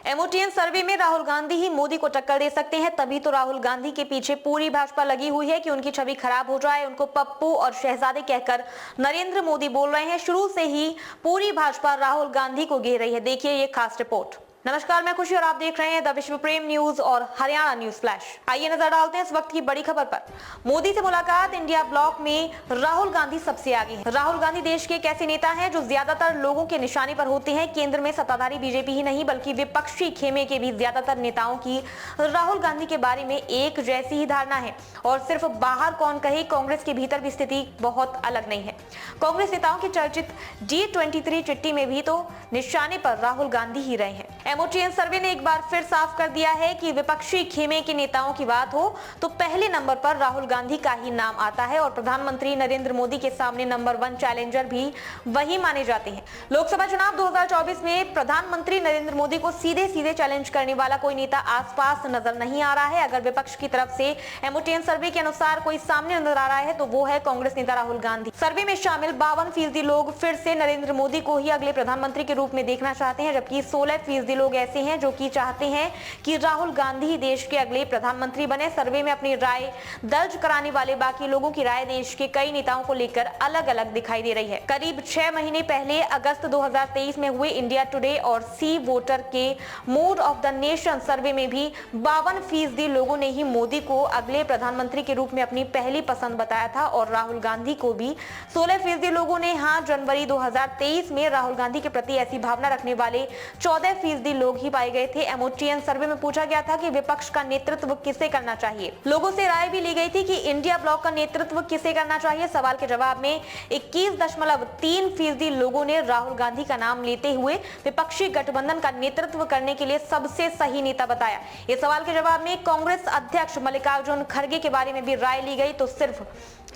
एमओटीएन सर्वे में राहुल गांधी ही मोदी को टक्कर दे सकते हैं, तभी तो राहुल गांधी के पीछे पूरी भाजपा लगी हुई है कि उनकी छवि खराब हो जाए। उनको पप्पू और शहजादे कहकर नरेंद्र मोदी बोल रहे हैं। शुरू से ही पूरी भाजपा राहुल गांधी को घेर रही है। देखिए ये खास रिपोर्ट। नमस्कार, मैं खुशी और आप देख रहे हैं द विश्व प्रेम न्यूज और हरियाणा न्यूज फ्लैश। आइए नजर डालते हैं इस वक्त की बड़ी खबर पर। मोदी से मुलाकात, इंडिया ब्लॉक में राहुल गांधी सबसे आगे हैं। राहुल गांधी देश के एक ऐसे नेता हैं जो ज्यादातर लोगों के निशाने पर होते हैं। केंद्र में सत्ताधारी बीजेपी ही नहीं बल्कि विपक्षी खेमे के भी ज्यादातर नेताओं की राहुल गांधी के बारे में एक जैसी ही धारणा है। और सिर्फ बाहर कौन कहे, कांग्रेस के भीतर भी स्थिति बहुत अलग नहीं है। कांग्रेस नेताओं की चर्चित G23 चिट्ठी में भी तो निशाने पर राहुल गांधी ही रहे हैं। एमओटीएन सर्वे ने एक बार फिर साफ कर दिया है कि विपक्षी खेमे के नेताओं की बात हो तो पहले नंबर पर राहुल गांधी का ही नाम आता है और प्रधानमंत्री नरेंद्र मोदी के सामने नंबर 1 चैलेंजर भी वही माने जाते हैं। लोकसभा चुनाव 2024 में प्रधानमंत्री नरेंद्र मोदी को सीधे सीधे चैलेंज करने वाला कोई नेता आसपास नजर नहीं आ रहा है। अगर विपक्ष की तरफ से एमओटीएन सर्वे के अनुसार कोई सामने नजर आ रहा है तो वो है कांग्रेस नेता राहुल गांधी। सर्वे में शामिल 52% लोग फिर से नरेंद्र मोदी को ही अगले प्रधानमंत्री के रूप में देखना चाहते हैं, जबकि 16% लोग ऐसे हैं जो कि चाहते हैं कि राहुल गांधी ही देश के अगले प्रधानमंत्री बने। सर्वे में अपनी राय दर्ज कराने वाले बाकी लोगों की राय देश के कई नेताओं को लेकर अलग अलग दिखाई दे रही है। करीब 6 महीने पहले अगस्त 2023 में हुए इंडिया टुडे और सी वोटर के मूड ऑफ द नेशन सर्वे में भी 52% लोगों ने ही मोदी को अगले प्रधानमंत्री के रूप में अपनी पहली पसंद बताया था और राहुल गांधी को भी 16% लोगों ने हाँ। जनवरी 2023 में राहुल गांधी के प्रति ऐसी भावना रखने वाले 14% लोग ही पाए गए थे। एमओटीएन सर्वे में पूछा गया था कि विपक्ष का नेतृत्व किसे करना चाहिए। लोगों से राय भी ली गई थी कि इंडिया ब्लॉक का नेतृत्व किसे करना चाहिए। सवाल के जवाब में 21.3% लोगों ने राहुल गांधी का नाम लेते हुए विपक्षी गठबंधन का नेतृत्व करने के लिए सबसे सही नेता बताया। इस सवाल के जवाब में कांग्रेस अध्यक्ष मल्लिकार्जुन खड़गे के बारे में भी राय ली गई तो सिर्फ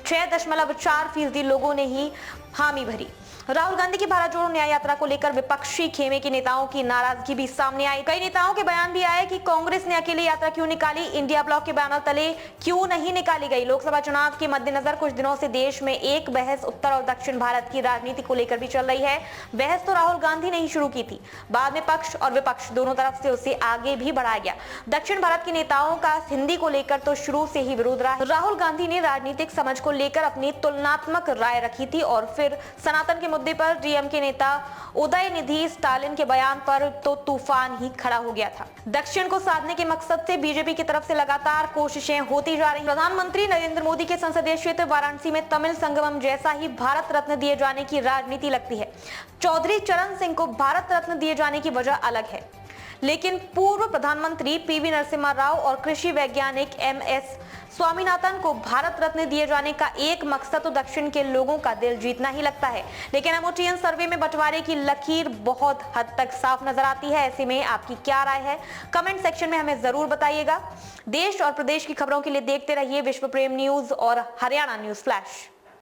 6.4% लोगों ने ही हामी भरी। राहुल गांधी की भारत जोड़ो न्याय यात्रा को लेकर विपक्षी खेमे के नेताओं की नाराजगी भी सामने आई। कई नेताओं के बयान भी आए कि कांग्रेस ने अकेले यात्रा क्यों निकाली, इंडिया ब्लॉक के बैनर तले क्यों नहीं निकाली गई। लोकसभा चुनाव के मद्देनजर कुछ दिनों से देश में एक बहस उत्तर और दक्षिण भारत की राजनीति को लेकर भी चल रही है। बहस तो राहुल गांधी ने ही शुरू की थी, बाद में पक्ष और विपक्ष दोनों तरफ से उसे आगे भी बढ़ाया गया। दक्षिण भारत के नेताओं का हिंदी को लेकर तो शुरू से ही विरोध रहा। राहुल गांधी ने राजनीतिक समझ को लेकर अपनी तुलनात्मक राय रखी थी और फिर सनातन के मुद्दे पर डीएमके नेता उदयनिधि स्टालिन के बयान पर तो तूफान ही खड़ा हो गया था। दक्षिण को साधने के मकसद से बीजेपी की तरफ से लगातार कोशिशें होती जा रही। प्रधानमंत्री नरेंद्र मोदी के संसदीय क्षेत्र वाराणसी में तमिल संगमम जैसा ही भारत रत्न दिए जाने की राजनीति लगती है। चौधरी चरण सिंह को भारत रत्न दिए जाने की वजह अलग है, लेकिन पूर्व प्रधानमंत्री पीवी नरसिम्हा राव और कृषि वैज्ञानिक एमएस स्वामीनाथन को भारत रत्न दिए जाने का एक मकसद तो दक्षिण के लोगों का दिल जीतना ही लगता है। लेकिन एमओटीएन सर्वे में बंटवारे की लकीर बहुत हद तक साफ नजर आती है। ऐसे में आपकी क्या राय है, कमेंट सेक्शन में हमें जरूर बताइएगा। देश और प्रदेश की खबरों के लिए देखते रहिए विश्व प्रेम न्यूज और हरियाणा न्यूज फ्लैश।